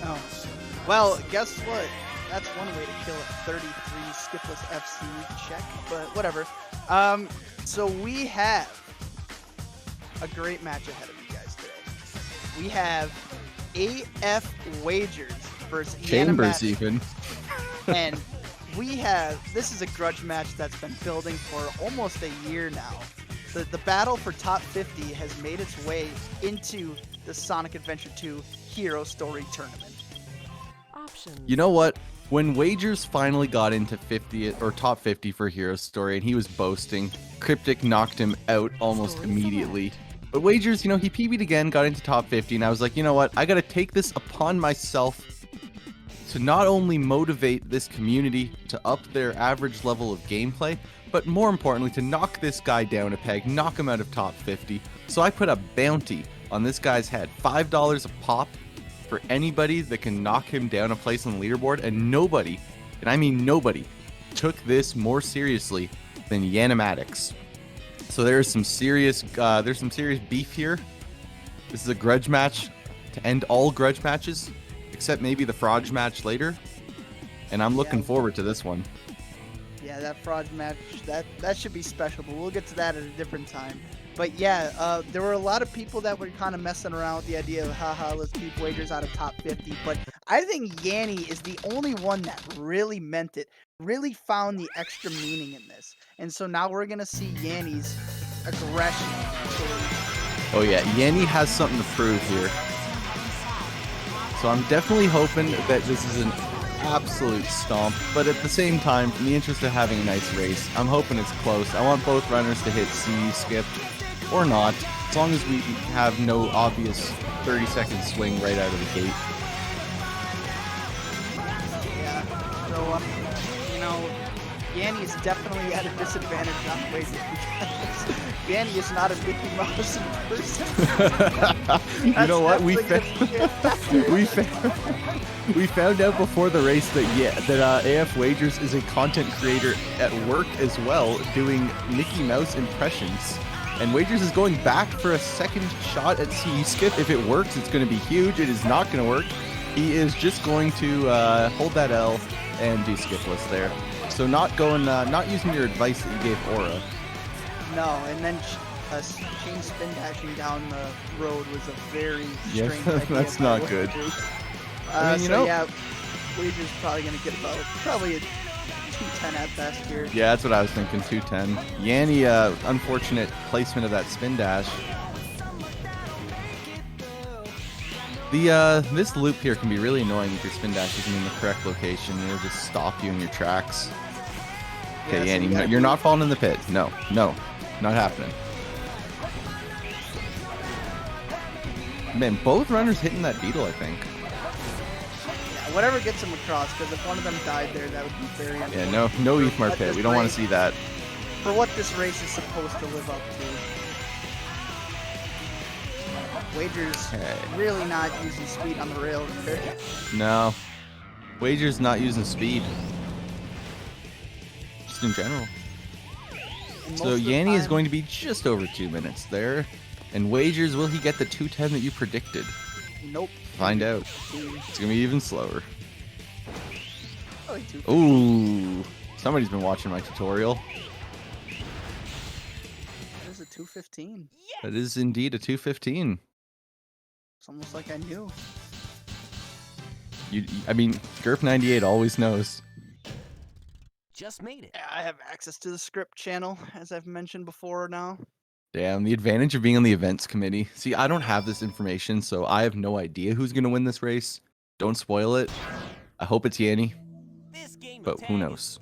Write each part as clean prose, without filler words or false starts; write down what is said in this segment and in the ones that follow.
Oh. Well, guess what? That's one way to kill a 33 skipless FC check, but whatever. So we have a great match ahead of you guys today. We have Afwagers versus Chambers Yannimatics. even. And this is a grudge match that's been building for almost a year now. The battle for top 50 has made its way into the Sonic Adventure 2 Hero Story Tournament. You know what? When Wagers finally got into 50 or top 50 for Hero Story and he was boasting, Cryptic knocked him out almost immediately. But Wagers, he PB'd again, got into top 50, and I was like, you know what? I gotta take this upon myself to not only motivate this community to up their average level of gameplay, but more importantly, to knock this guy down a peg, knock him out of top 50. So I put a bounty on this guy's head, $5 a pop for anybody that can knock him down a place on the leaderboard, and nobody, and I mean nobody, took this more seriously than Yannimatics. So there's some serious beef here. This is a grudge match to end all grudge matches, except maybe the Frog match later. And I'm looking forward to this one. Yeah, that Frog match, that should be special, but we'll get to that at a different time. But yeah, there were a lot of people that were kind of messing around with the idea of, haha, let's keep Wagers out of top 50. But I think Yanni is the only one that really meant it, really found the extra meaning in this. And so now we're going to see Yanni's aggression. Oh yeah, Yanni has something to prove here. So I'm definitely hoping that this is an absolute stomp, but at the same time, in the interest of having a nice race, I'm hoping it's close. I want both runners to hit C, skip, or not, as long as we have no obvious 30-second swing right out of the gate. Yeah, so, Yanni is definitely at a disadvantage on Wagers because Yanni is not a Mickey Mouse in person. You know what? We found out before the race that Afwagers is a content creator at work as well, doing Mickey Mouse impressions. And Wagers is going back for a second shot at CE skip. If it works, it's going to be huge. It is not going to work. He is just going to hold that L and do skipless there. So not using your advice that you gave Aura. No, and then chain spin dashing down the road was a very strange idea. That's not good. I mean, yeah, Wagers probably going to get probably a 210 at best here. Yeah, that's what I was thinking, 210. Yanni, unfortunate placement of that spin dash. This loop here can be really annoying if your spin dash isn't in the correct location. It'll just stop you in your tracks. Okay, yeah, Yanni, you're not falling in the pit. No, not happening. Man, both runners hitting that beetle, I think. Yeah, whatever gets them across, because if one of them died there, that would be very unfortunate. Yeah, no Eefmar pit. We don't want to see that. For what this race is supposed to live up to. Wagers really not using speed on the rail there. No. Wagers not using speed. Just in general. So Yanni is going to be just over 2 minutes there. And Wagers, will he get the 210 that you predicted? Nope. Find out. It's going to be even slower. Probably Ooh. Somebody's been watching my tutorial. That is a 215. That is indeed a 215. It's almost like I knew. I mean, Gerp98 always knows. Just made it. I have access to the script channel, as I've mentioned before now. Damn, the advantage of being on the events committee. See, I don't have this information, so I have no idea who's going to win this race. Don't spoil it. I hope it's Yanni, but who knows?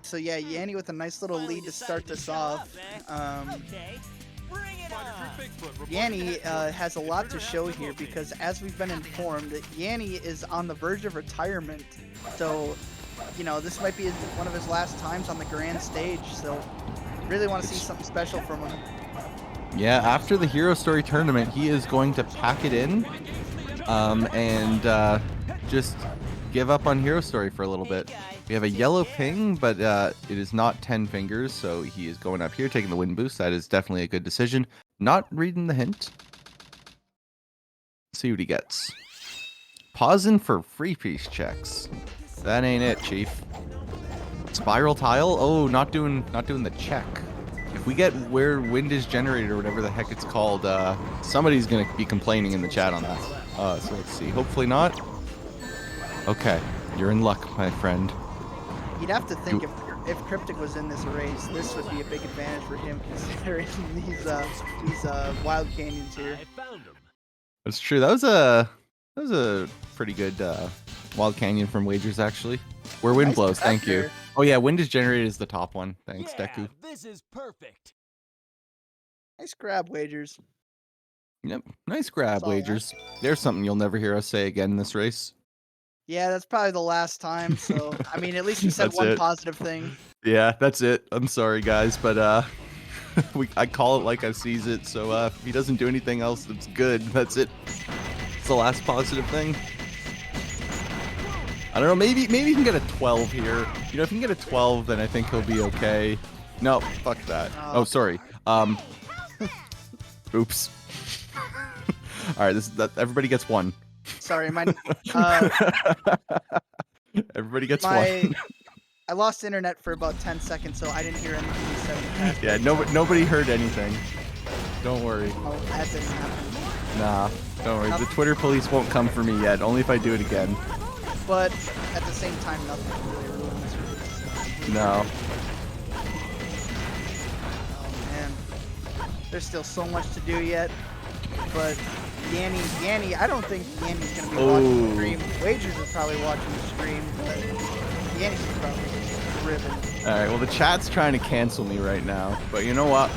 So yeah, Yanni with a nice little lead to start this off. Yanni has a lot to show here because, as we've been informed, that Yanni is on the verge of retirement. So, this might be one of his last times on the grand stage. So, really want to see something special from him. Yeah, after the Hero Story tournament, he is going to pack it in and just give up on Hero Story for a little bit. We have a yellow ping, but it is not 10 fingers, so he is going up here, taking the wind boost. That is definitely a good decision. Not reading the hint. See what he gets. Pausing for free piece checks. That ain't it, Chief. Spiral tile? Oh, not doing the check. If we get where wind is generated or whatever the heck it's called, somebody's gonna be complaining in the chat on that. So let's see. Hopefully not. Okay, you're in luck, my friend. You'd have to think if Cryptic was in this race, this would be a big advantage for him considering these wild canyons here. That's true. That was a pretty good wild canyon from Wagers actually. Where wind blows. Thank you. Oh yeah, wind is generated as the top one. Thanks, Deku. This is perfect. Nice grab, Wagers. Yep, nice grab, Wagers. There's something you'll never hear us say again in this race. Yeah, that's probably the last time. So I mean, at least we said one positive thing. Yeah, that's it. I'm sorry, guys, but I call it like I sees it. So if he doesn't do anything else that's good, that's it. It's the last positive thing. I don't know. Maybe he can get a 12 here. You know, if he can get a 12, then I think he'll be okay. No, fuck that. Oh, sorry. Oops. All right, everybody gets one. Sorry, everybody gets one. I lost internet for about 10 seconds, so I didn't hear anything you said in the past. Yeah, nobody heard anything. Don't worry. Oh, that didn't happen. Nah, don't worry. The Twitter police won't come for me yet. Only if I do it again. But at the same time, nothing can really ruin this race. No. Oh man, there's still so much to do yet. But Yanni, I don't think Yanni's gonna be watching the stream. Wagers is probably watching the stream, but Yanni's probably driven. All right. Well, the chat's trying to cancel me right now. But you know what?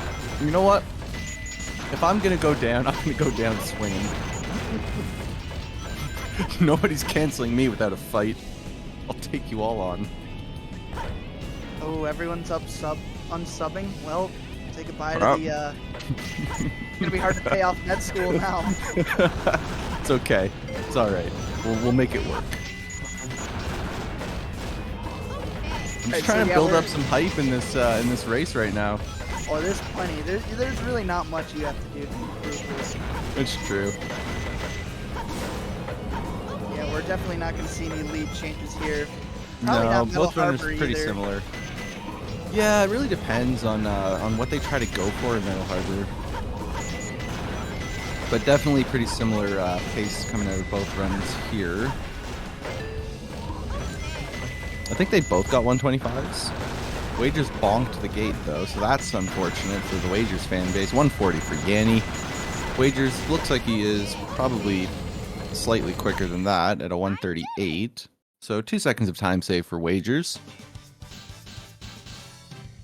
If I'm gonna go down, I'm gonna go down swinging. Nobody's canceling me without a fight. I'll take you all on. Oh, everyone's unsubbing. Well, say goodbye to the. It's gonna be hard to pay off med school now. It's okay. It's all right. We'll make it work. I'm just trying to build up some hype in this race right now. Oh, there's plenty. There's really not much you have to do to improve this. It's true. Yeah, we're definitely not going to see any lead changes here. Probably no, not Metal both runners Harbor pretty either. similar. Yeah, it really depends on what they try to go for in Metal Harbor. But definitely pretty similar pace coming out of both runners here. I think they both got 125s. Wagers bonked the gate though, so that's unfortunate for the Wagers fan base. 140 for Yanni. Wagers looks like he is probably slightly quicker than that at a 138. So 2 seconds of time save for Wagers.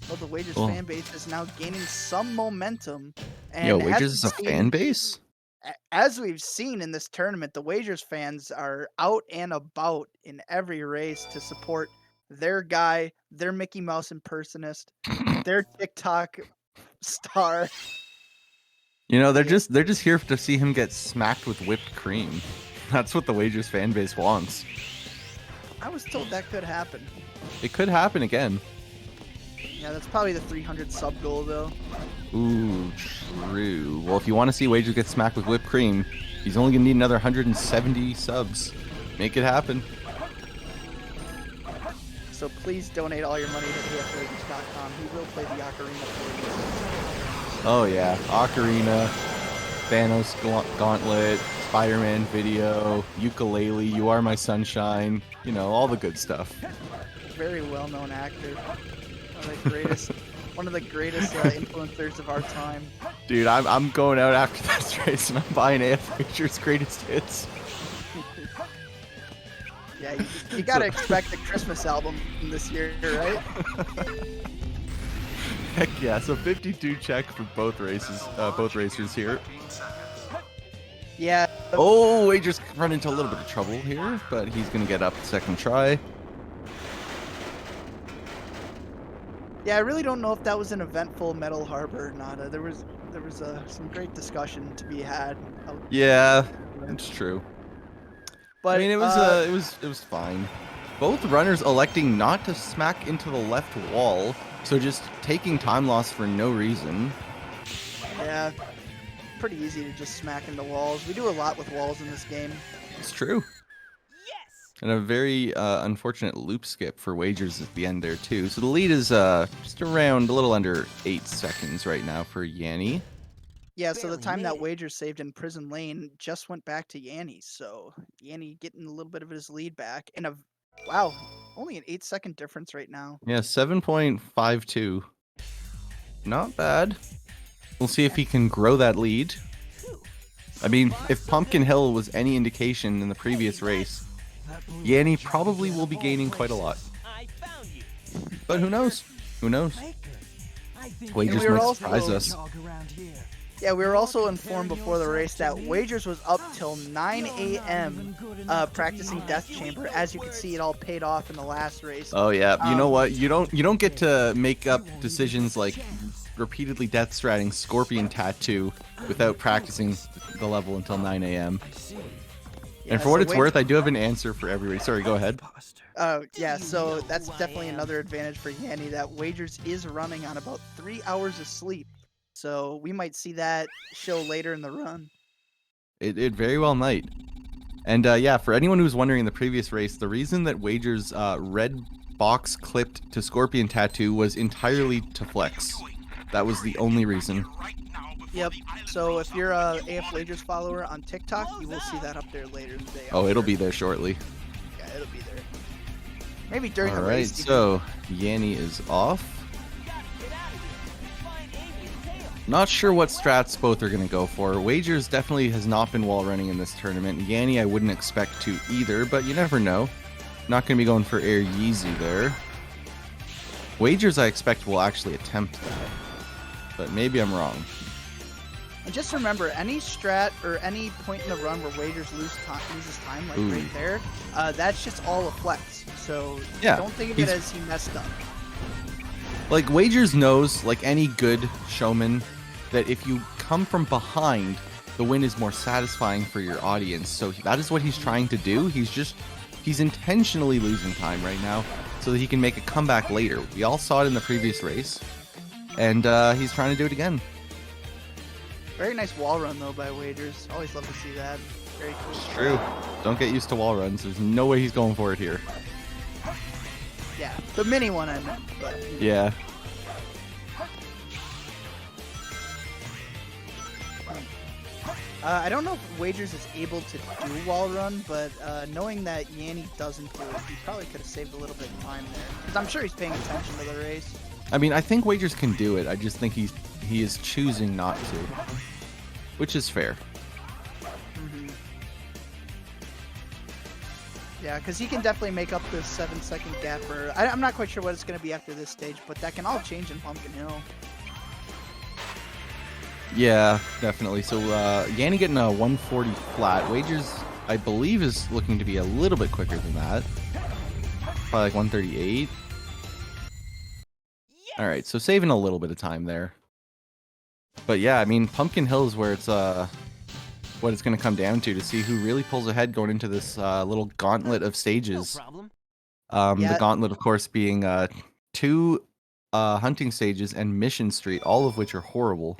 Well, the Wagers fan base is now gaining some momentum. And yo, Wagers is a fan base? As we've seen in this tournament, the Wagers fans are out and about in every race to support their guy, their Mickey Mouse impersonist, their TikTok star. You know, they're just here to see him get smacked with whipped cream. That's what the Wagers fan base wants. I was told that could happen. It could happen again. Yeah, that's probably the 300 sub goal though. Ooh, true. Well, if you want to see Wagers get smacked with whipped cream, he's only gonna need another 170 subs. Make it happen. So please donate all your money to afwagers.com. He will play the Ocarina for you. Oh yeah, Ocarina, Thanos Gauntlet, Spider-Man video, ukulele, You Are My Sunshine. You know, all the good stuff. Very well-known actor. One of the greatest influencers of our time. Dude, I'm going out after this race and I'm buying Afwagers Greatest Hits. Yeah, you gotta expect the Christmas album this year, right? Heck yeah! So 52 check for both races, both racers here. Yeah. Oh, Wagers run into a little bit of trouble here, but he's gonna get up the second try. Yeah, I really don't know if that was an eventful Metal Harbor or not. There was some great discussion to be had. Yeah, it's true. But I mean, it was fine. Both runners electing not to smack into the left wall, so just taking time loss for no reason. Yeah, pretty easy to just smack into walls. We do a lot with walls in this game. It's true. And a very unfortunate loop skip for Wagers at the end there, too. So the lead is just around a little under 8 seconds right now for Yanni. Yeah, so the Barely time made that it. Wager saved in Prison Lane just went back to Yanni. So Yanni getting a little bit of his lead back. And wow, only an 8-second difference right now. Yeah, 7.52. Not bad. We'll see if he can grow that lead. I mean, if Pumpkin Hill was any indication in the previous race, Yanni probably will be gaining quite a lot. I found you. But who knows? Who knows? Wagers we were might also- surprise us. Yeah, we were also informed before the race that Wagers was up till 9 a.m. Practicing Death Chamber. As you can see, it all paid off in the last race. Oh yeah, you know what? You don't get to make up decisions like repeatedly death stratting Scorpion Tattoo without practicing the level until 9 a.m. Yeah, And for what so it's worth, I do have an answer for everybody. Sorry, go ahead. Yeah, so that's definitely another advantage for Yanni, that Wagers is running on about 3 hours of sleep. So we might see that show later in the run. It very well might. And yeah, for anyone who's wondering in the previous race, the reason that Wagers' red box clipped to Scorpion Tattoo was entirely to flex. That was the only reason. Yep. So if you're a AF Wagers follower on TikTok, you will see that up there later in the day. Oh, it'll be there shortly. Yeah, it'll be there. Maybe during the All right, race. so Yanni is off. Not sure what strats both are going to go for. Wagers definitely has not been wall running in this tournament. Yanni I wouldn't expect to either, but you never know. Not going to be going for Air Yeezy there. Wagers I expect will actually attempt that, but maybe I'm wrong. And just remember, any strat or any point in the run where Wagers loses time, like Ooh. right there, that's just all a flex. So Yeah, don't think of it as he messed up. Like, Wagers knows, like any good showman, that if you come from behind, the win is more satisfying for your audience. So that is what he's trying to do. He's intentionally losing time right now so that he can make a comeback later. We all saw it in the previous race, and he's trying to do it again. Very nice wall run though by Wagers. Always love to see that. Very cool. It's true. Don't get used to wall runs. There's no way he's going for it here. Yeah, the mini one I meant. But, Yeah. I don't know if Wagers is able to do wall run, but knowing that Yanni doesn't do it, he probably could have saved a little bit of time there. Because I'm sure he's paying attention to the race. I mean, I think Wagers can do it. I just think he is choosing not to, which is fair. Yeah, because he can definitely make up this 7-second gap. I'm not quite sure what it's going to be after this stage, but that can all change in Pumpkin Hill. Yeah, definitely. So Yanni getting a 140 flat. Wagers, I believe, is looking to be a little bit quicker than that. Probably like 138. All right, so saving a little bit of time there. But yeah, I mean, Pumpkin Hill is where it's what it's going to come down to see who really pulls ahead going into this little gauntlet of stages. No The problem. gauntlet, of course, being 2 hunting stages and Mission Street, all of which are horrible.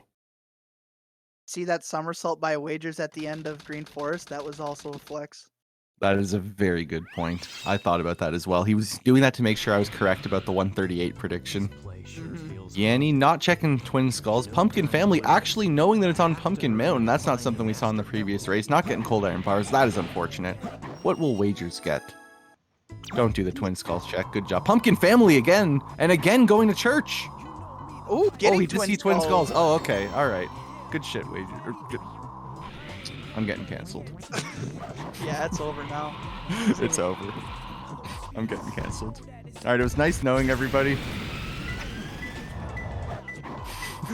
See that somersault by Wagers at the end of Green Forest? That was also a flex. That is a very good point. I thought about that as well. He was doing that to make sure I was correct about the 138 prediction. Yanni not checking Twin Skulls. Pumpkin Family actually knowing that it's on Pumpkin Mountain. That's not something we saw in the previous race. Not getting Cold Iron Bars. That is unfortunate. What will Wagers get? Don't do the Twin Skulls check. Good job. Pumpkin Family again. And again going to church. Oh, he did see Twin Skulls. Oh, okay. All right. Good shit, Wagers. Good. I'm getting canceled. Yeah, it's over now. It's over. I'm getting canceled. All right, it was nice knowing everybody.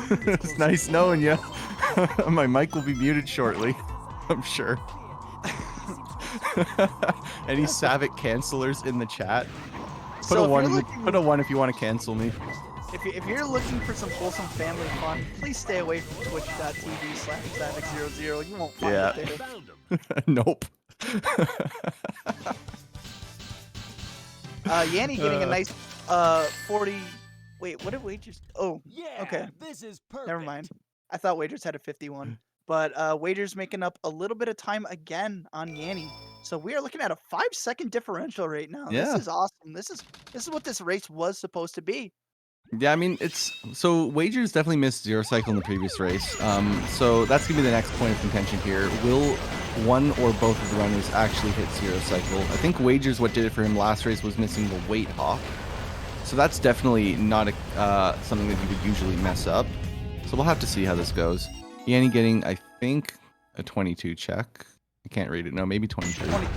It's nice knowing you. My mic will be muted shortly, I'm sure. Any Savic cancelers in the chat? Put a one if you want to cancel me. If you're looking for some wholesome family fun, please stay away from twitch.tv/Savic00. You won't find it there. Nope. Yanni getting a nice 40. Wait, what did Wagers? Oh, Yeah, okay. This is perfect. Never mind. I thought Wagers had a 51. But Wagers making up a little bit of time again on Yanni. So we are looking at a 5-second differential right now. Yeah. This is awesome. This is what this race was supposed to be. Yeah, I mean, so Wagers definitely missed Zero Cycle in the previous race. So that's gonna be the next point of contention here. Will one or both of the runners actually hit Zero Cycle? I think Wagers, what did it for him last race was missing the weight hop. So that's definitely not something that he would usually mess up. So we'll have to see how this goes. Yanni getting, I think, a 22 check. I can't read it. No, maybe 23. 23.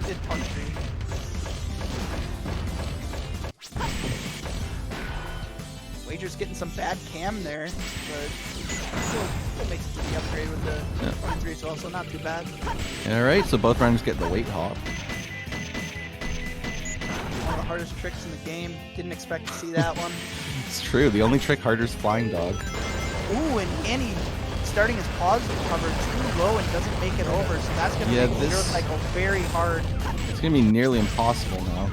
Wager's getting some bad cam there, but still makes it to the upgrade with the 23 as well, so not too bad. All right, so both runners get the weight hop. One of the hardest tricks in the game. Didn't expect to see that one. It's true. The only trick harder is Flying Dog. Ooh, and Annie starting his pause cover too low and doesn't make it over, so that's going to make Zero Cycle very hard. It's going to be nearly impossible now.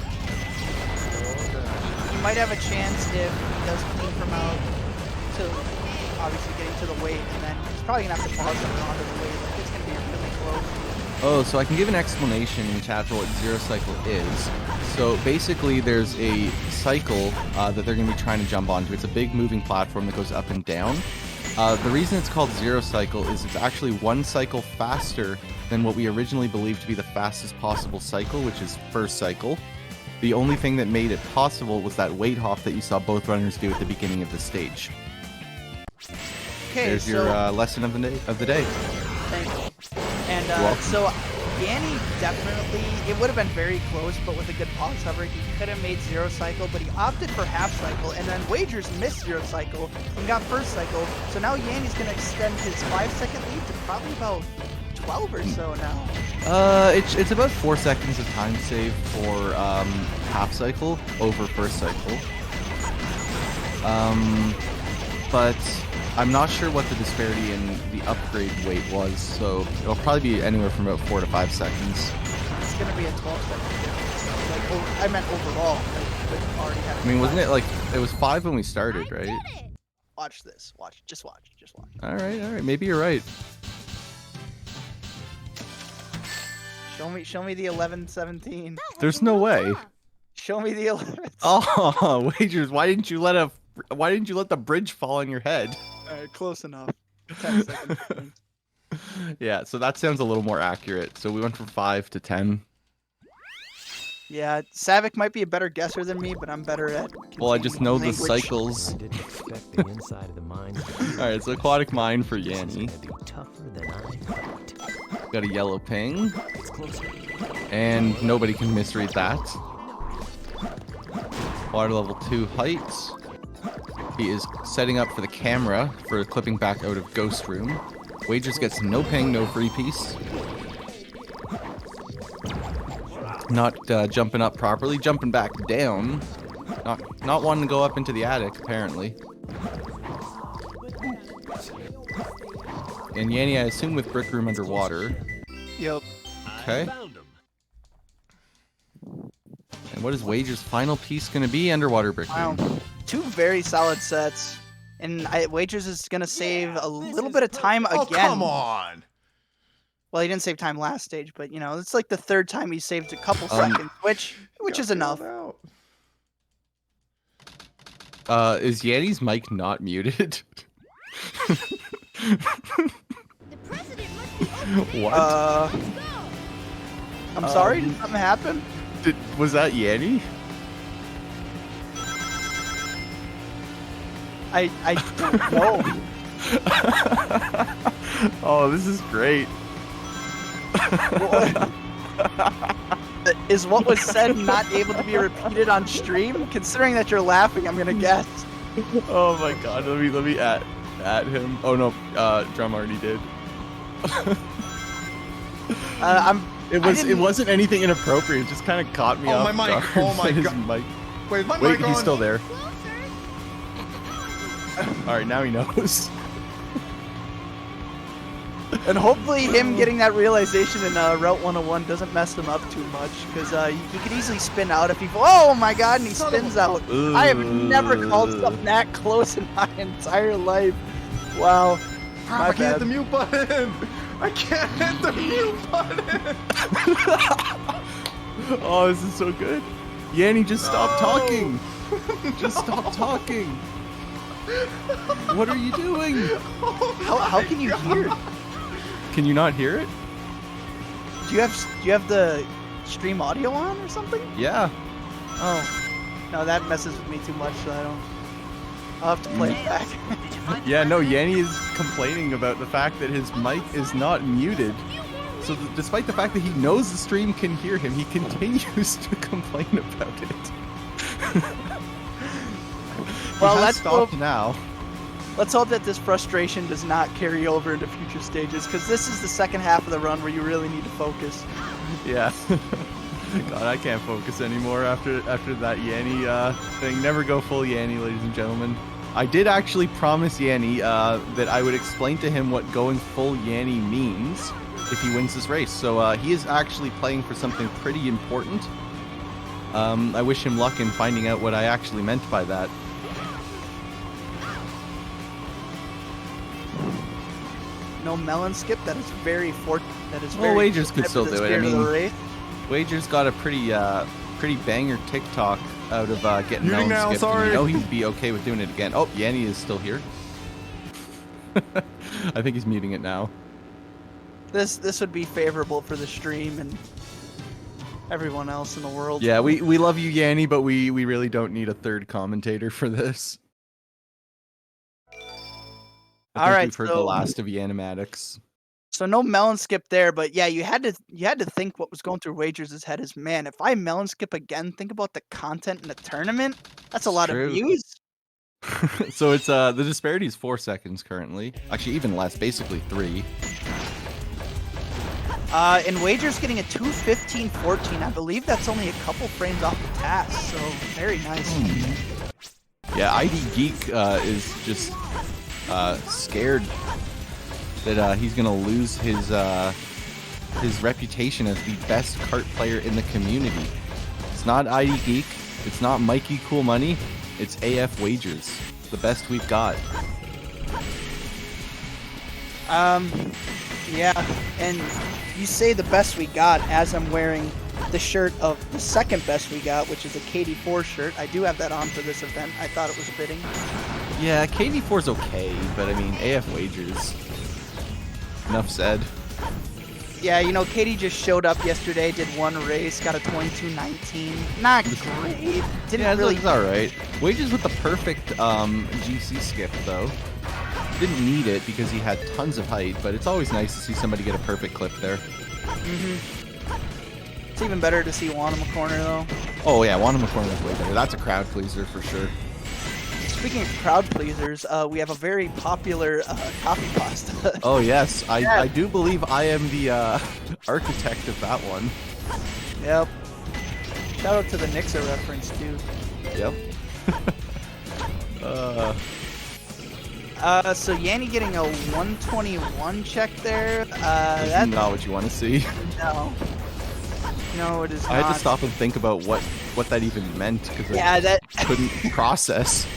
He might have a chance if he does clean from out to obviously getting to the weight, and then he's probably going to have to pause it onto the weight. Like, it's going to be really close. Oh, so I can give an explanation in chat for what Zero Cycle is. So basically there's a cycle that they're going to be trying to jump onto. It's a big moving platform that goes up and down. The reason it's called Zero Cycle is it's actually one cycle faster than what we originally believed to be the fastest possible cycle, which is first cycle. The only thing that made it possible was that weight hop that you saw both runners do at the beginning of the stage. Okay, there's your lesson of the day. Thank you. And so Yanni definitely, it would have been very close, but with a good pause hover, he could have made Zero Cycle, but he opted for half cycle, and then Wagers missed Zero Cycle and got first cycle. So now Yanni's going to extend his 5-second lead to probably about 12 or so now. It's about 4 seconds of time save for half cycle over first cycle. But I'm not sure what the disparity in the upgrade weight was, so it'll probably be anywhere from about 4 to 5 seconds. It's going to be a 12-second difference. Like, I meant overall. Like, already had I mean, wasn't it like, it was 5 when we started, right? Watch this. Watch. Just watch. Just watch. All right. Maybe you're right. Show me the 11-17. There's no way. Show me the 11. Oh, Wagers, why didn't you let the bridge fall on your head? Alright, close enough. 10 seconds. Yeah, so that sounds a little more accurate. So we went from 5 to 10. Yeah, Savick might be a better guesser than me, but I'm better at. Well, I just know the language. cycles. I didn't expect the inside of the mine. Alright, so Aquatic Mine for Yanni. It's gonna be tougher than I thought. Got a yellow ping. It's closer. And nobody can misread that. Water level 2 heights. He is setting up for the camera for clipping back out of Ghost Room. Wagers gets no ping, no free piece. Not jumping up properly, jumping back down. Not wanting to go up into the attic, apparently. And Yanni, I assume with Brick Room underwater. Yep. Okay. And what is Wagers' final piece going to be? Underwater Brick Room. Wow. 2 very solid sets. And Wagers is going to save a little bit of time again. Oh, come on! Well, he didn't save time last stage, but, you know, it's like the 3rd time he saved a couple seconds, which is enough. Is Yanni's mic not muted? What? I'm sorry, did something happen? Was that Yanni? I don't know. Oh, this is great. Is what was said not able to be repeated on stream? Considering that you're laughing, I'm gonna guess. Oh my god, let me at him. Oh no, Drum already did. It wasn't anything inappropriate, it just kind of caught me off my mic. guard. Oh my His god. mic. Wait, my Wait, mic he's on? still there. Alright, now he knows. And hopefully him getting that realization in Route 101 doesn't mess him up too much, because he could easily spin out if he... Oh my god, and he spins out. I have never called something that close in my entire life. Wow. I can't hit the mute button! I can't hit the mute button! Oh, this is so good. Yanni, just stop talking. Just stop talking. What are you doing? How can you hear? Can you not hear it? Do you have the stream audio on or something? Yeah. Oh. No, that messes with me too much, so I'll have to play it back. Yeah, no, Yanni is complaining about the fact that his mic is not muted. So despite the fact that he knows the stream can hear him, he continues to complain about it. Well, let's stop now. Let's hope that this frustration does not carry over into future stages, because this is the second half of the run where you really need to focus. Yeah. God, I can't focus anymore after that Yanni thing. Never go full Yanni, ladies and gentlemen. I did actually promise Yanni that I would explain to him what going full Yanni means if he wins this race. So he is actually playing for something pretty important. I wish him luck in finding out what I actually meant by that. No melon skip. That is very Well, Wagers could still do it. I mean, Wagers got a pretty banger TikTok out of getting melon skipped. Sorry. You know he'd be okay with doing it again. Oh, Yanni is still here. I think he's muting it now. This would be favorable for the stream and everyone else in the world. Yeah, we love you, Yanni, but we really don't need a third commentator for this. All right, we've heard the last of Yannimatics. So no melon skip there, but yeah, you had to think what was going through Wagers' head is, man, if I melon skip again, think about the content in the tournament. That's a lot of views. So it's the disparity is 4 seconds currently. Actually, even less, basically 3. And Wagers getting a 2:15.14. I believe that's only a couple frames off the task, so very nice. Yeah, ID Geek is just scared that he's gonna lose his reputation as the best kart player in the community. It's not ID Geek, it's not Mikey Cool Money, it's AF Wagers, the best we've got. Yeah, and you say the best we got as I'm wearing the shirt of the second best we got, which is a KD4 shirt. I do have that on for this event. I thought it was fitting. Yeah, KD4's okay, but I mean, AF Wagers. Enough said. Yeah, you know, Katie just showed up yesterday, did one race, got a 22.19. Not great. Didn't really. It's alright. Wagers with the perfect GC skip, though. Didn't need it because he had tons of height, but it's always nice to see somebody get a perfect clip there. It's even better to see Wanama Corner, though. Oh, yeah, Wanama Corner is way better. That's a crowd pleaser for sure. Speaking of crowd pleasers, we have a very popular coffee pasta. Oh, yes. I do believe I am the architect of that one. Yep. Shout out to the Nixer reference, too. Yep. So Yanni getting a 121 check there. That's not what you want to see. No. No, it is not. I had to stop and think about what that even meant because I couldn't process.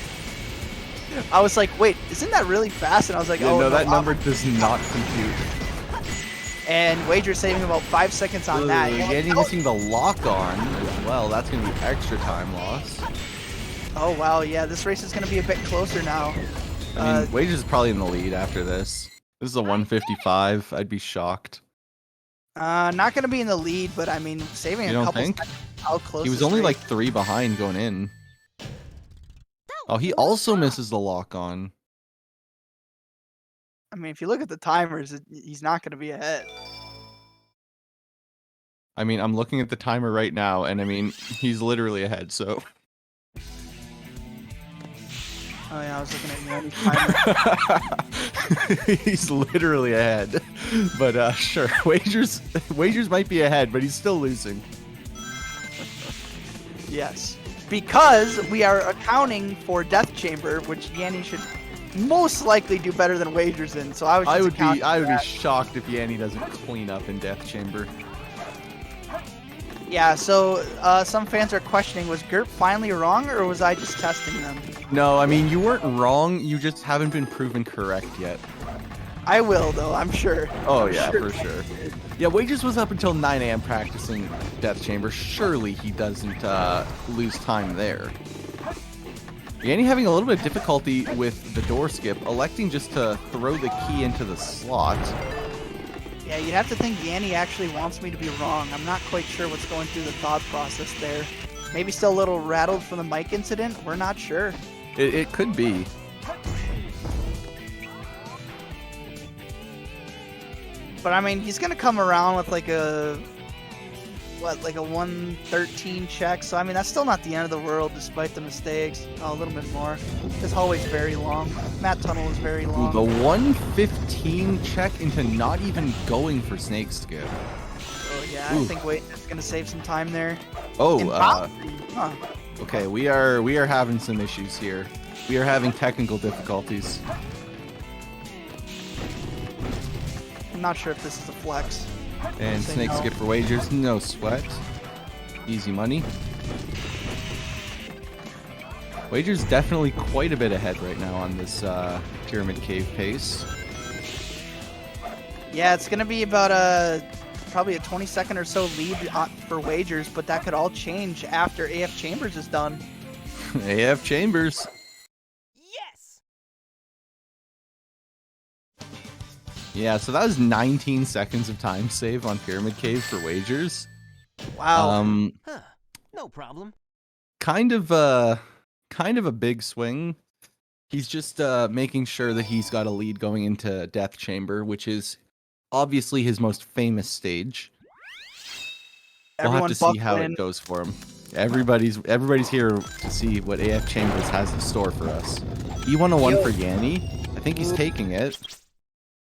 I was like, wait, isn't that really fast? And I was like, yeah, oh, no, that number does not compute. And Wager saving about 5 seconds on that. Yanni missing the lock on as well. That's going to be extra time loss. Oh, wow. Yeah, this race is going to be a bit closer now. I mean, Wagers is probably in the lead after this. This is a 155. I'd be shocked. Not going to be in the lead, but I mean, saving you a don't couple think? seconds. How close He was only like 3 behind going in. Oh, he also misses the lock on. I mean, if you look at the timers, he's not going to be ahead. I mean, I'm looking at the timer right now, and I mean, he's literally ahead, so... Oh yeah, I was looking at Yanni's timer. He's literally ahead. But sure, Wagers might be ahead, but he's still losing. Yes. Because we are accounting for Death Chamber, which Yanni should most likely do better than Wagers in. So I would be shocked if Yanni doesn't clean up in Death Chamber. Yeah, so some fans are questioning, was Gert finally wrong, or was I just testing them? No, I mean, you weren't wrong, you just haven't been proven correct yet. I will, though, I'm sure. Oh, yeah, for sure. Yeah, Wagers was up until 9 a.m. practicing Death Chamber. Surely he doesn't lose time there. Yanni having a little bit of difficulty with the door skip, electing just to throw the key into the slot. Yeah, you'd have to think Yanni actually wants me to be wrong. I'm not quite sure what's going through the thought process there. Maybe still a little rattled from the mic incident? We're not sure. It could be. But I mean, he's gonna come around with like a 113 check. So I mean, that's still not the end of the world, despite the mistakes. Oh, a little bit more. This hallway's very long. That tunnel is very long. Ooh, the 115 check into not even going for snake skip. Oh yeah, Ooh. I think Wager's gonna save some time there. Oh, Huh. okay. We are having some issues here. We are having technical difficulties. I'm not sure if this is a flex. And Say snake no. skip for Wagers, no sweat. Easy money. Wagers definitely quite a bit ahead right now on this pyramid cave pace. Yeah, it's gonna be about probably a 20-second or so lead for Wagers, but that could all change after AF Chambers is done. AF Chambers. Yes. Yeah, so that was 19 seconds of time save on pyramid cave for Wagers. Wow. Huh. No problem. Kind of a big swing. He's just making sure that he's got a lead going into Death Chamber, which is obviously his most famous stage. We'll have to see how it goes for him. Everybody's here to see what AF Chambers has in store for us. E101 for Yanni. I think he's taking it.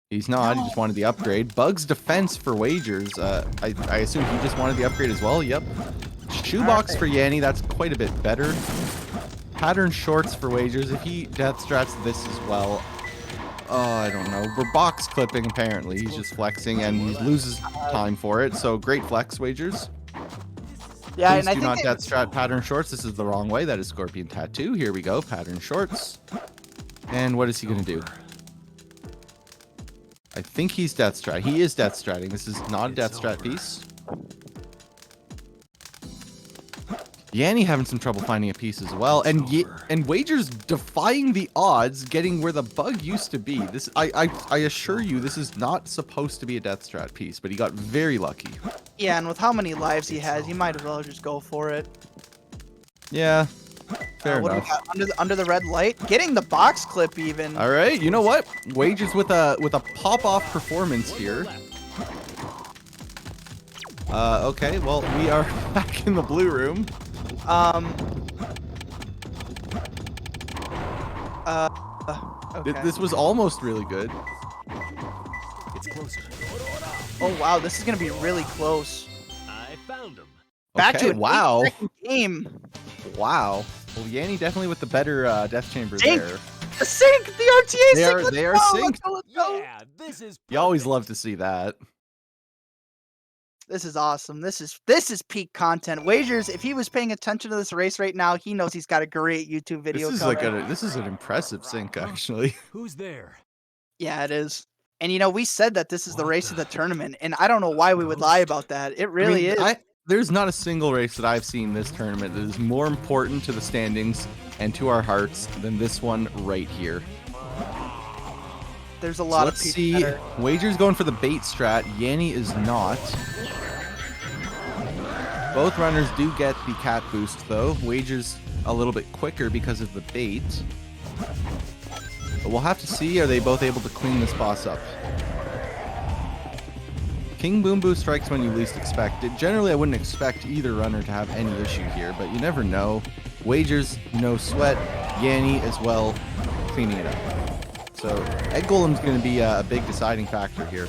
He's not. He just wanted the upgrade. Bug's defense for Wagers. I assume he just wanted the upgrade as well. Yep. Shoebox for Yanni. That's quite a bit better. Pattern shorts for Wagers. If he death strats this as well, I don't know. We're box clipping apparently. He's just flexing and he loses time for it. So great flex, Wagers. Yeah, Please and I do think not death strat pattern shorts. This is the wrong way. That is Scorpion Tattoo. Here we go. Pattern shorts. And what is he going to do? I think he's death strat. He is death stratting. This is not a death strat piece. Yanni having some trouble finding a piece as well, and Wagers defying the odds, getting where the bug used to be. This, I assure you, this is not supposed to be a death strat piece, but he got very lucky. Yeah, and with how many lives he has, he might as well just go for it. Yeah, fair What do we enough. got? Under the red light, getting the box clip even. All right, you know what? Wagers with a pop off performance here. Okay, well we are back in the blue room. Okay. This was almost really good. It's closer. Oh wow, this is gonna be really close. I found him. Back Okay, to an wow. 8-second game. Wow. Well, Yanni definitely with the better death chamber Sink. there. The sync, the RTA They sync. are- let's they are go, synced. Let's go, let's go. Yeah, this is. You always perfect. love to see that. This is awesome. This is peak content. Wagers, if he was paying attention to this race right now, he knows he's got a great YouTube video This is coming. this is an impressive sync actually. Who's there? Yeah, it is. And you know, we said that this is the race of the tournament, and I don't know why we would lie about that. It really is. There's not a single race that I've seen this tournament that is more important to the standings and to our hearts than this one right here. There's a So lot let's of people see. that are- Wagers going for the bait strat. Yanni is not. Both runners do get the cat boost though. Wagers a little bit quicker because of the bait. But we'll have to see. Are they both able to clean this boss up? King Boom Boo strikes when you least expect it. Generally, I wouldn't expect either runner to have any issue here, but you never know. Wagers, no sweat. Yanni as well, cleaning it up. So, Egg Golem's going to be a big deciding factor here.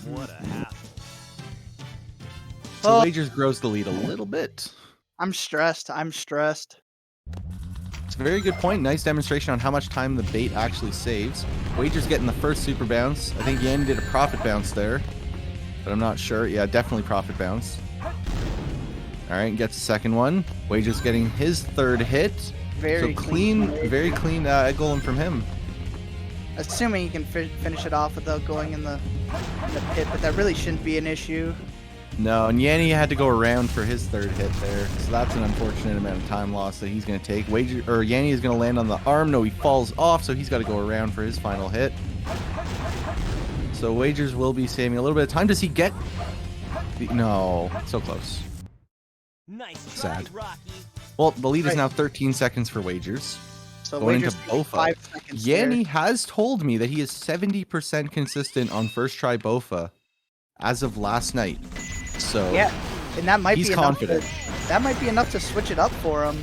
What a half. So Oh. Wagers grows the lead a little bit. I'm stressed. I'm stressed. It's a very good point. Nice demonstration on how much time the bait actually saves. Wagers getting the first super bounce. I think Yanni did a profit bounce there, but I'm not sure. Yeah, definitely profit bounce. All right, gets the second one. Wagers getting his third hit. Very so clean, clean. very clean Egg Golem from him. Assuming he can finish it off without going in the in the pit, but that really shouldn't be an issue. No, and Yanni had to go around for his third hit there, so that's an unfortunate amount of time loss that he's going to take. Yanni is going to land on the arm. No, he falls off, so he's got to go around for his final hit. So Wagers will be saving a little bit of time. Does he get... No, so close. Nice Sad. try, Rocky. Well, the lead is now 13 seconds for Wagers. So Going Wagers into Bofa. 5 seconds Yanni there. has told me that he is 70% consistent on first try Bofa as of last night. So Yeah, and that might he's be enough. confident. That might be enough to switch it up for him,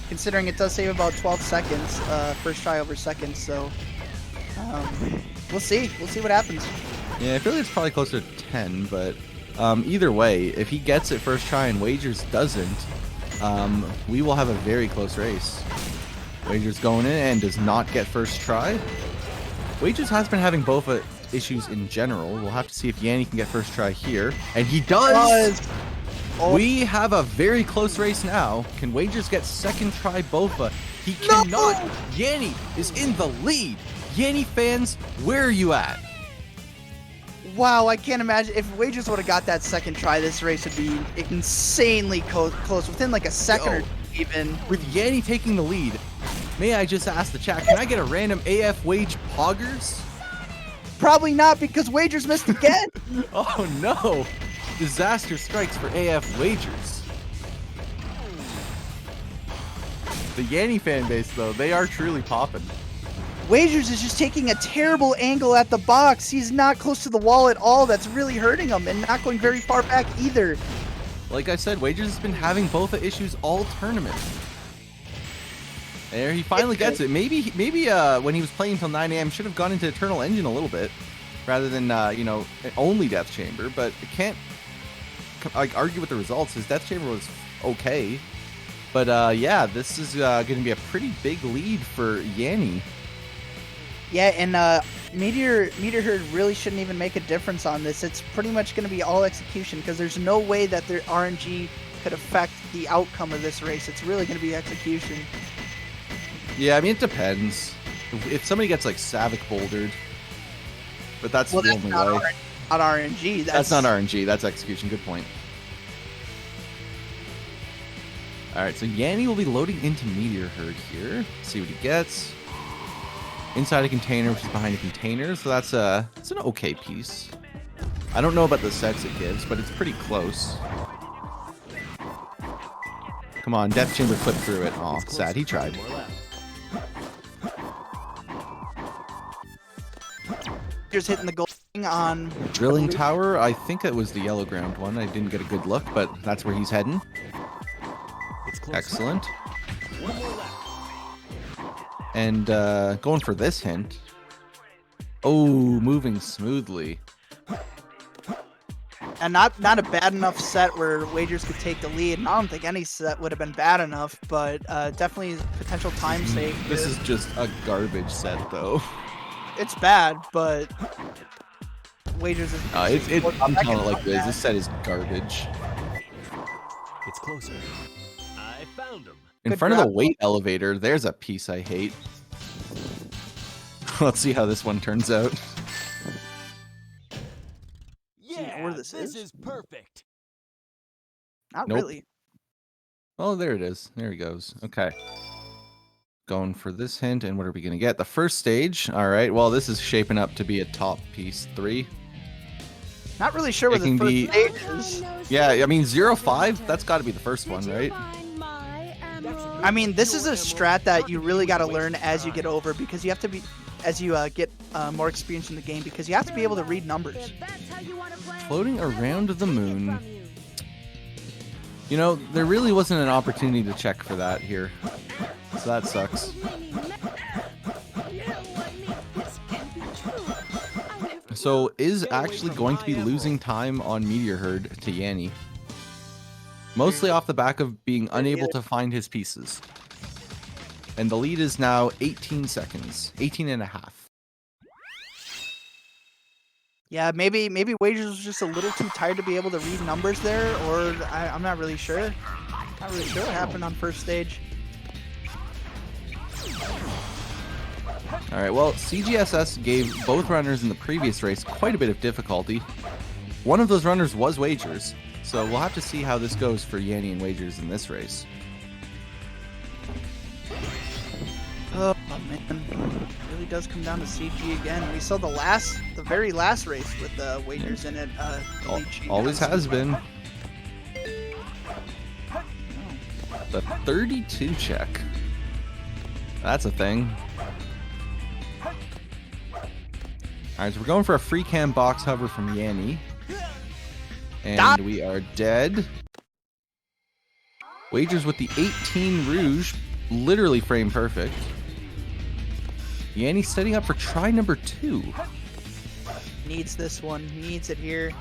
considering it does save about 12 seconds, first try over second. So we'll see. We'll see what happens. Yeah, I feel like it's probably closer to 10, but either way, if he gets it first try and Wagers doesn't, we will have a very close race. Wagers going in and does not get first try. Wagers has been having Bofa issues in general. We'll have to see if Yanni can get first try here. And he does! Oh. We have a very close race now. Can Wagers get second try Bofa? He cannot! Yanni is in the lead! Yanni fans, where are you at? Wow, I can't imagine if Wagers would have got that second try. This race would be insanely close, within like a second or two even. With Yanni taking the lead, may I just ask the chat, can I get a random AF Wage Poggers? Probably not, because Wagers missed again. Oh no! Disaster strikes for AF Wagers. The Yanni fan base, though, they are truly popping. Wagers is just taking a terrible angle at the box. He's not close to the wall at all. That's really hurting him, and not going very far back either. Like I said, Wagers has been having Bofa issues all tournament. There, he finally gets it. Maybe when he was playing until 9 a.m., should have gone into Eternal Engine a little bit, rather than only Death Chamber. But I can't argue with the results. His Death Chamber was okay, but yeah, this is going to be a pretty big lead for Yanni. Yeah, and Meteor Herd really shouldn't even make a difference on this. It's pretty much going to be all execution, because there's no way that their RNG could affect the outcome of this race. It's really going to be execution. Yeah, I mean, it depends. If somebody gets like Savick bouldered, but that's the only way. Not RNG. That's not RNG. That's execution. Good point. All right, so Yanni will be loading into Meteor Herd here. See what he gets. Inside a container, which is behind a container, so that's it's an okay piece. I don't know about the sets it gives, but it's pretty close. Come on, Death Chamber clipped through it. Aw, sad. He tried. Just hitting the goal on Drilling Tower, I think it was the yellow ground one. I didn't get a good look, but that's where he's heading. Excellent. One more left. And going for this hint. Oh, moving smoothly. And not a bad enough set where Wagers could take the lead. And I don't think any set would have been bad enough, but definitely potential time save. This is just a garbage set, though. It's bad, but Wagers is. I'm telling it like this. This set is garbage. It's closer. I found him. In Good front of the grab. weight elevator, there's a piece I hate. Let's see how this one turns out. Yeah, where this this is? is perfect. Not Nope. really. Oh, there it is. There he goes. Okay. Going for this hint, and what are we going to get? The first stage. All right. Well, this is shaping up to be a top piece 3. Not really sure what the It can first be- stage is. Yeah, I mean, 0-5, that's got to be the first one, right? I mean, this is a strat that you really got to learn as you get over, because you have to be, as you get more experience in the game, because you have to be able to read numbers. Floating around the moon. You know, there really wasn't an opportunity to check for that here. So that sucks. So is actually going to be losing time on Meteor Herd to Yanni. Mostly off the back of being unable to find his pieces. And the lead is now 18 seconds. 18 and a half. Yeah, maybe Wagers was just a little too tired to be able to read numbers there, or I'm not really sure. Not really sure what happened on first stage. All right, well, CGSS gave both runners in the previous race quite a bit of difficulty. One of those runners was Wagers, so we'll have to see how this goes for Yanni and Wagers in this race. Oh man, it really does come down to CG again. We saw the very last race with Wagers in it. Always has been. The 32 check. That's a thing. Alright, so we're going for a free cam box hover from Yanni. And we are dead. Wagers with the 18 Rouge, literally frame perfect. Yanni setting up for try number 2. Needs this one. Needs it here.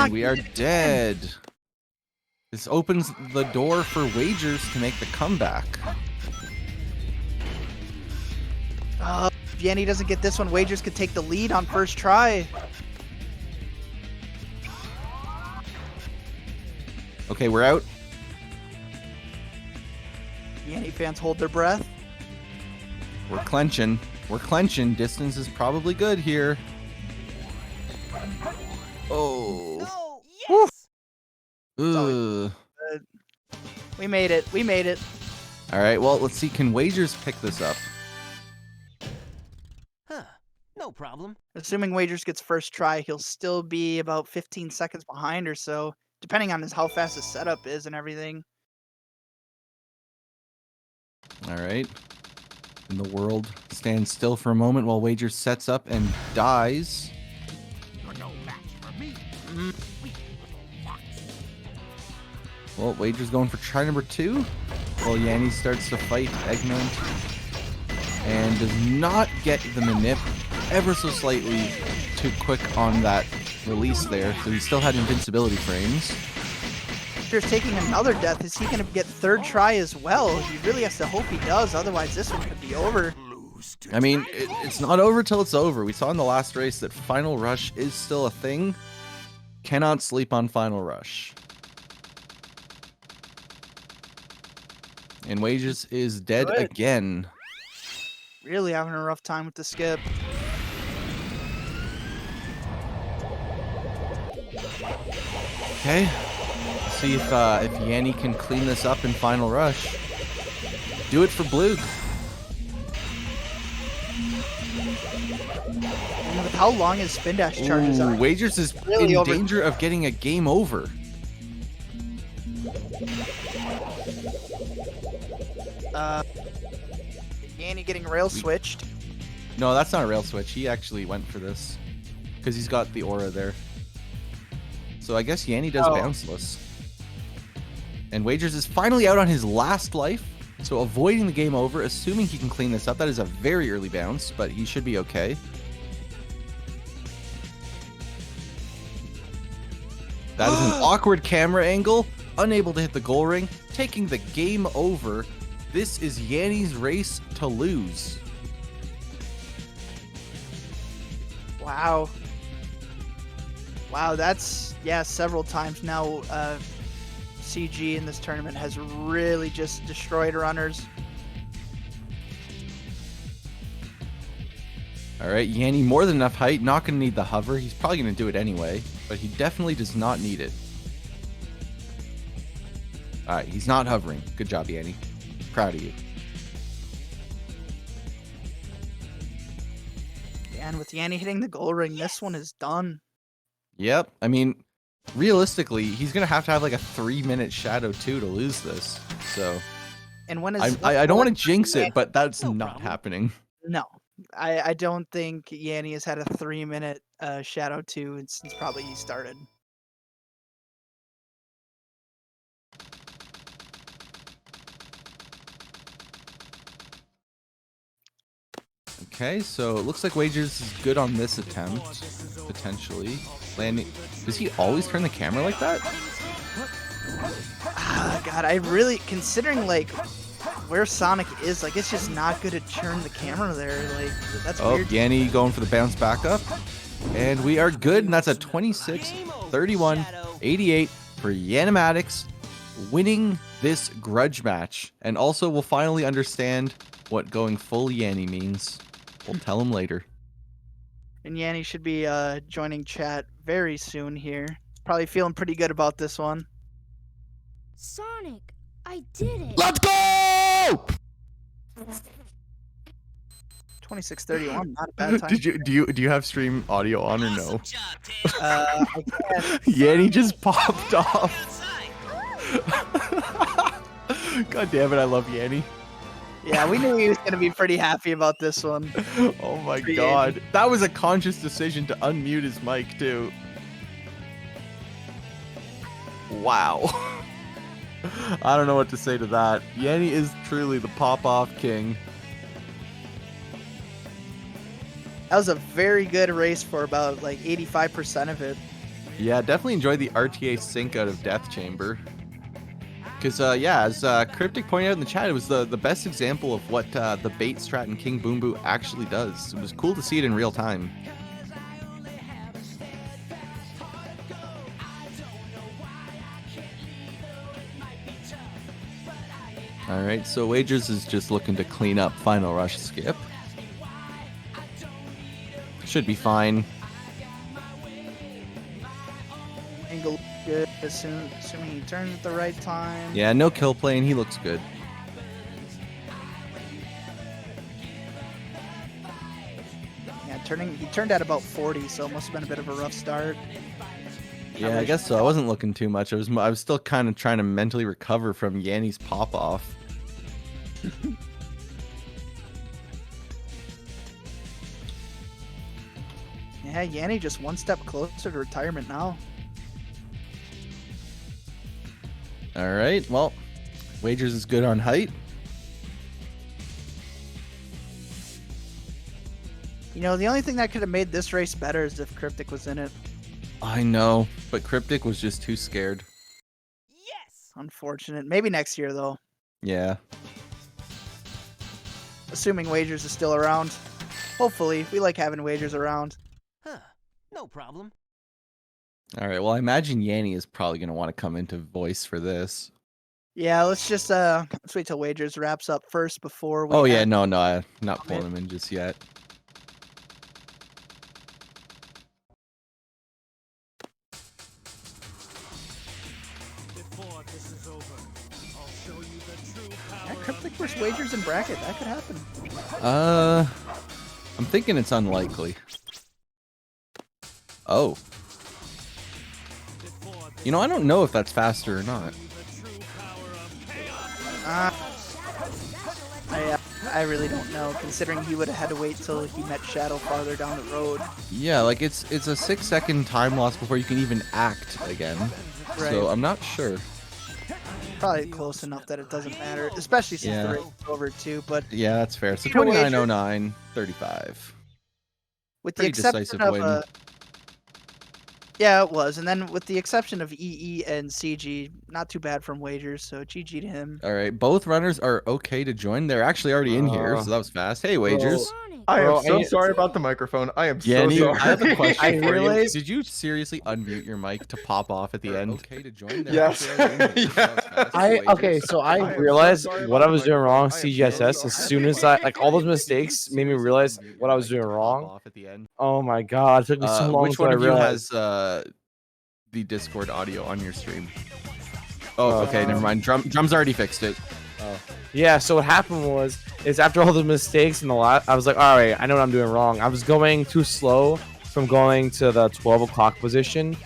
We are dead. This opens the door for Wagers to make the comeback. If Yanni doesn't get this one, Wagers could take the lead on first try. Okay, we're out. Yanni fans hold their breath. We're clenching. We're clenching. Distance is probably good here. Oh. No! Yes! Ugh. We made it. We made it. All right, well, let's see. Can Wagers pick this up? Huh. No problem. Assuming Wagers gets first try, he'll still be about 15 seconds behind or so, depending on how fast his setup is and everything. All right. And the world stands still for a moment while Wagers sets up and dies. You're no match for me. Well, Wagers going for try number 2. While Yanni starts to fight Eggman. And does not get the manip ever so slightly too quick on that release there. So he still had invincibility frames. Wagers taking another death. Is he going to get third try as well? He really has to hope he does. Otherwise, this one could be over. I mean, it's not over till it's over. We saw in the last race that Final Rush is still a thing. Cannot sleep on Final Rush. And Wagers is dead again. Really having a rough time with the skip. Okay. Let's see if Yanni can clean this up in Final Rush. Do it for Bloog. And with how long his spin dash charges are. Wagers is really in danger of getting a game over. Yanni getting rail switched. No, that's not a rail switch. He actually went for this because he's got the aura there. So I guess Yanni does bounceless. And Wagers is finally out on his last life. So avoiding the game over, assuming he can clean this up. That is a very early bounce, but he should be okay. That is an awkward camera angle. Unable to hit the goal ring. Taking the game over. This is Yanni's race to lose. Wow. Wow, that's, yeah, several times now. CG in this tournament has really just destroyed runners. All right, Yanni, more than enough height. Not going to need the hover. He's probably going to do it anyway, but he definitely does not need it. All right, he's not hovering. Good job, Yanni. Proud of you. And with Yanni hitting the goal ring, this one is done. Yep. I mean, realistically, he's going to have like a 3-minute Shadow 2 to lose this. So, and when is I don't want to jinx it, but that's not happening. No. I don't think Yanni has had a 3-minute Shadow 2 since probably he started. Okay, so it looks like Wagers is good on this attempt, potentially. Landing. Does he always turn the camera like that? God, I really, considering like where Sonic is, like it's just not good to turn the camera there. Like that's weird. Yanni going for the bounce back up. And we are good, and that's a 26-31-88 for Yannimatics, winning this grudge match. And also, we'll finally understand what going full Yanni means. We'll tell him later. And Yanni should be joining chat very soon here. Probably feeling pretty good about this one. Sonic, I did it. Let's go! 26:31, not a bad time. Do you have stream audio on or no? I can't. Yanni just popped off. God damn it, I love Yanni. Yeah, we knew he was gonna be pretty happy about this one. Oh my god. That was a conscious decision to unmute his mic too. Wow. I don't know what to say to that. Yanni is truly the pop-off king. That was a very good race for about like 85% of it. Yeah, definitely enjoyed the RTA sync out of Death Chamber. Because, yeah, as Cryptic pointed out in the chat, it was the best example of what the bait strat in King Boom Boo actually does. It was cool to see it in real time. Alright, so Wagers is just looking to clean up Final Rush skip. Should be fine. Angle good, assuming he turns at the right time. Yeah, no kill play, and he looks good. Yeah, he turned at about 40, so it must have been a bit of a rough start. Yeah, I guess so. I wasn't looking too much. I was still kind of trying to mentally recover from Yanni's pop off. Yeah, Yanni just one step closer to retirement now. All right. Well, Wagers is good on height. You know, the only thing that could have made this race better is if Cryptic was in it. I know, but Cryptic was just too scared. Yes. Unfortunate. Maybe next year, though. Yeah. Assuming Wagers is still around. Hopefully. We like having Wagers around. Huh. No problem. All right. Well, I imagine Yanni is probably going to want to come into voice for this. Yeah, let's just let's wait till Wagers wraps up first before we... Oh, yeah. No, I'm not pulling him in just yet. Yeah, Cryptic versus Wagers in bracket. That could happen. I'm thinking it's unlikely. Oh. You know, I don't know if that's faster or not. I really don't know, considering he would have had to wait till he met Shadow farther down the road. Yeah, like it's a 6-second time loss before you can even act again. Right. So I'm not sure. Probably close enough that it doesn't matter, especially since the race is over too. But yeah, that's fair. So you know, 29:09, 35. With the Pretty exception decisive of win. yeah, it was, and then with the exception of EE and CG, not too bad from Wagers. So GG to him. All right, both runners are okay to join. They're actually already in here, so that was fast. Hey, Wagers. I am so sorry about the microphone. I am Yanni, so I have a sorry. question I for you. realized- Did you seriously unmute your mic to pop off at the end? Okay to join. Yes. Okay, so I realized what I was doing wrong, CGSS, as soon as all those mistakes made me realize what I was doing wrong. Oh my god, it took me so long Which to one of you realize. has the Discord audio on your stream? Oh, okay, never mind. Drum's already fixed it. Yeah, so what happened is after all the mistakes in the lot, I was like, all right, I know what I'm doing wrong. I was going too slow from going to the 12 o'clock position,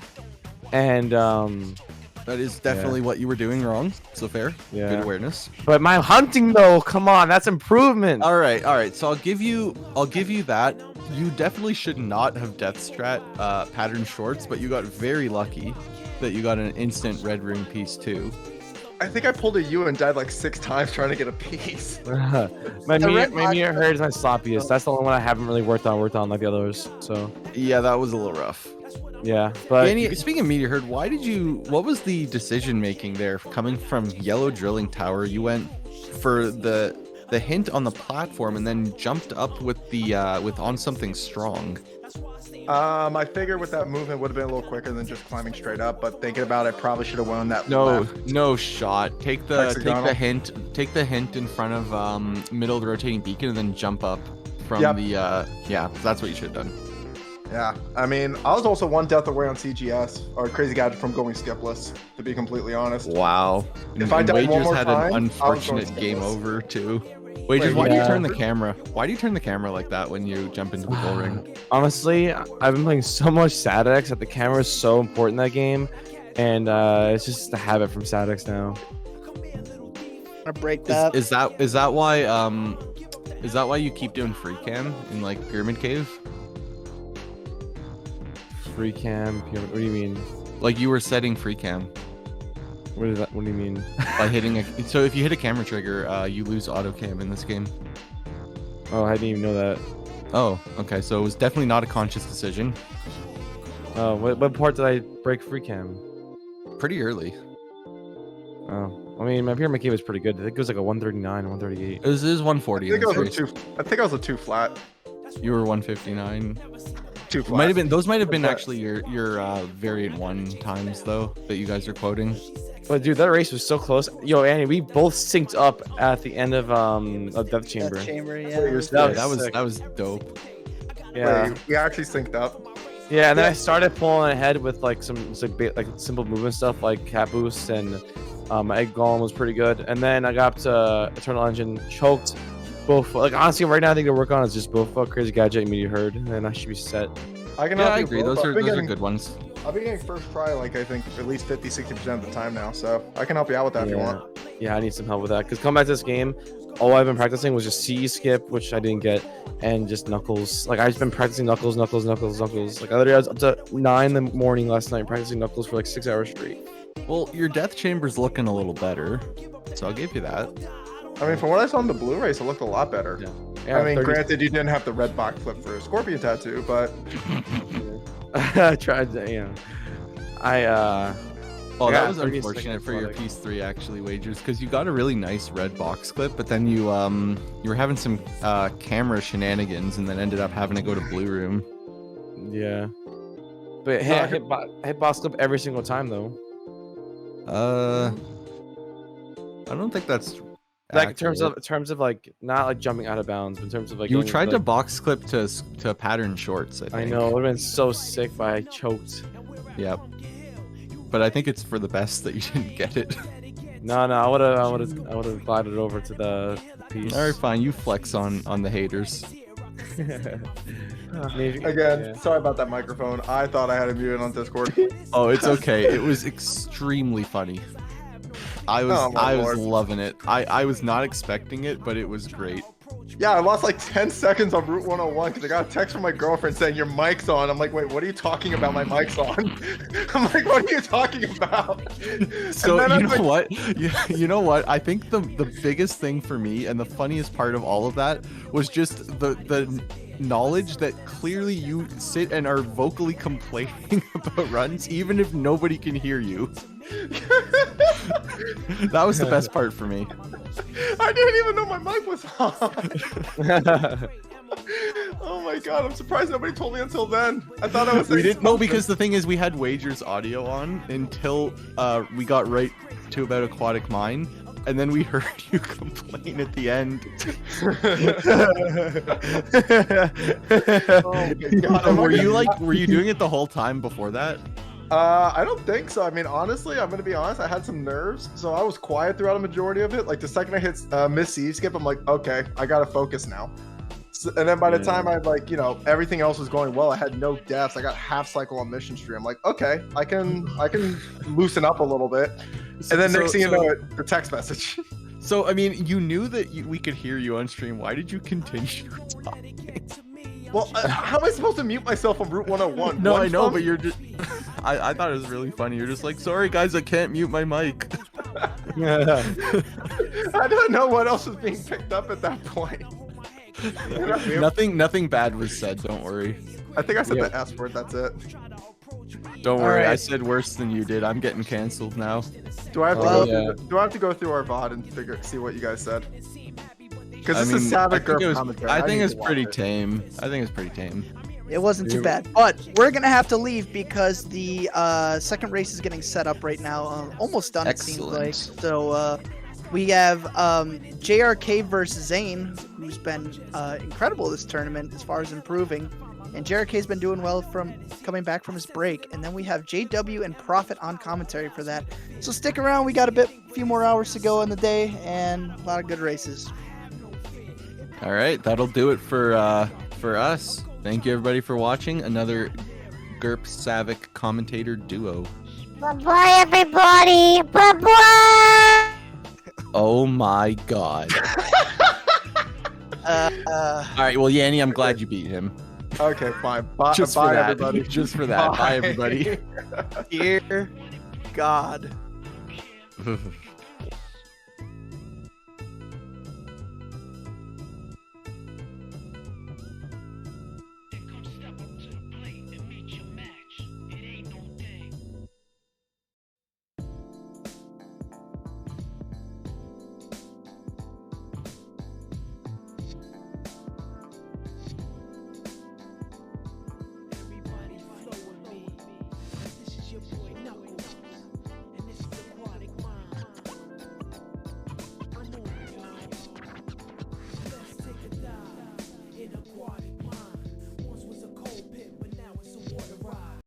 and that is definitely what you were doing wrong. So fair. Yeah. Good awareness. But my hunting though, come on, that's improvement. All right. So I'll give you that. You definitely should not have death strat pattern shorts, but you got very lucky that you got an instant red ring piece too. I think I pulled a U and died like 6 times trying to get a piece. my meter hurt is my sloppiest. That's the only one I haven't really worked on like the others. So yeah, that was a little rough. Yeah, but speaking of meteor herd, what was the decision making there coming from yellow drilling tower? You went for the hint on the platform and then jumped up with the with on something strong. I figured with that movement would have been a little quicker than just climbing straight up, but thinking about it, probably should have won that. No, left. no shot. Take the Hexagonal. hint. Take the hint in front of middle of the rotating beacon, and then jump up from Yep. the yeah. That's what you should have done. Yeah, I mean, I was also one death away on CGS or Crazy Gadget from going skipless, to be completely honest. Wow. If I died one Wagers more had time, an I was going unfortunate game skipless. over too. Wagers, Wait, why do you yeah. turn the camera? Why do you turn the camera like that when you jump into the bull ring? Honestly, I've been playing so much StatX that the camera is so important in that game, and it's just a habit from StatX now. I break that. Is that why you keep doing free cam in like Pyramid Cave? Free cam? What do you mean? Like you were setting free cam What do you mean? by hitting a. So if you hit a camera trigger, you lose auto cam in this game. Oh, I didn't even know that. Oh, okay. So it was definitely not a conscious decision. Oh, what part did I break free cam? Pretty early. Oh, I mean, my Pyramid Cave was pretty good. I think it was like a 139, 138. It was 140. I think in I was this a race. I think I was a 2 flat. You were 159. 2 It flat. might have been. Those might have been Okay. actually your variant one times though that you guys are quoting. But dude, that race was so close. Yo, Annie, we both synced up at the end of Death Chamber. Death chamber, Wait, yeah. you're That That was was sick. that was dope. Yeah, Wait, we actually synced up. yeah, and then I started pulling ahead with like some like simple movement stuff like cat boost and egg golem was pretty good. And then I got up to Eternal Engine, choked both. Like honestly, right now I think to work on is just both Crazy Gadget and Meteor Herd, and then I should be set. I can Yeah, help I you agree. both. Those are I've been those are getting- good ones. I'll be getting first try, like I think at least 50-60% of the time now, so I can help you out with that if you want. Yeah, I need some help with that because coming back to this game, all I've been practicing was just CE skip, which I didn't get, and just knuckles. Like I've just been practicing knuckles. Like I literally was up to 9 in the morning last night practicing knuckles for like 6 hours straight. Well, your death chamber's looking a little better, so I'll give you that. I mean, from what I saw in the blue race, it looked a lot better. Yeah. I mean, 30 granted, you didn't have the red box flip for a scorpion tattoo, but I tried to, you know. Oh, Yeah, that was 30 unfortunate seconds for your like- piece 3 actually, Wagers, because you got a really nice red box clip, but then you were having some camera shenanigans and then ended up having to go to blue room. Yeah. But hey, I hit boss clip every single time though. I don't think that's Like in accurate. terms of like not like jumping out of bounds, but in terms of like You getting, tried to like- box clip to pattern shorts. I think. I know it would have been so sick, but I choked. Yep. But I think it's for the best that you didn't get it. No, I would have glided over to the piece. All right, fine. You flex on the haters. Maybe, again, yeah. sorry about that microphone. I thought I had it muted on Discord. Oh, it's okay. It was extremely funny. I was Oh, my Lord. loving it. I was not expecting it, but it was great. Yeah, I lost like 10 seconds on Route 101 because I got a text from my girlfriend saying your mic's on. I'm like, wait, what are you talking about? My mic's on. I'm like, what are you talking about? So And then you I'm know like- what? You know what? I think the biggest thing for me and the funniest part of all of that was just the knowledge that clearly you sit and are vocally complaining about runs even if nobody can hear you. That was the best part for me. I didn't even know my mic was on. Oh my god, I'm surprised nobody told me until then. I thought I was. We saying didn't know something. because the thing is we had Wagers audio on until we got right to about Aquatic Mine. And then we heard you complain at the end. Oh my god, am I Were you doing it the whole time before that? I don't think so. I mean, honestly, I'm gonna be honest. I had some nerves, so I was quiet throughout a majority of it. Like the second I hit miss C skip, I'm like, okay, I gotta focus now. And then by the time I everything else was going well, I had no deaths. I got half cycle on mission stream. I'm like, okay, I can loosen up a little bit. And then next thing you know, the text message. So I mean, you knew that we could hear you on stream. Why did you continue talking? Well, how am I supposed to mute myself on Route 101? No, One I know, phone? but you're just. I thought it was really funny. You're just like, sorry guys, I can't mute my mic. I don't know what else was being picked up at that point. Nothing bad was said. Don't worry. I think I said Yeah. the S word. That's it. Don't worry. I Alright. said worse than you did. I'm getting canceled now. Do I have to Oh, go? yeah. Do I have to go through our VOD and see what you guys said? Because I this mean, is Savage I think it was, commentary. I think need it's to watch pretty it. tame. I think it's pretty tame. It wasn't too bad. But we're going to have to leave because the second race is getting set up right now. Almost done, Excellent. it seems like. So we have JRK versus Zane, who's been incredible this tournament as far as improving. And JRK's been doing well from coming back from his break. And then we have JW and Prophet on commentary for that. So stick around. We got a few more hours to go in the day and a lot of good races. All right, that'll do it for us. Thank you everybody for watching another GURP Savick commentator duo. Bye-bye, everybody. Bye-bye. Oh my god. All right, well, Yanni, I'm glad you beat him. Okay, fine. Bye, Just bye for that. everybody. Just for that. Bye everybody. Dear God.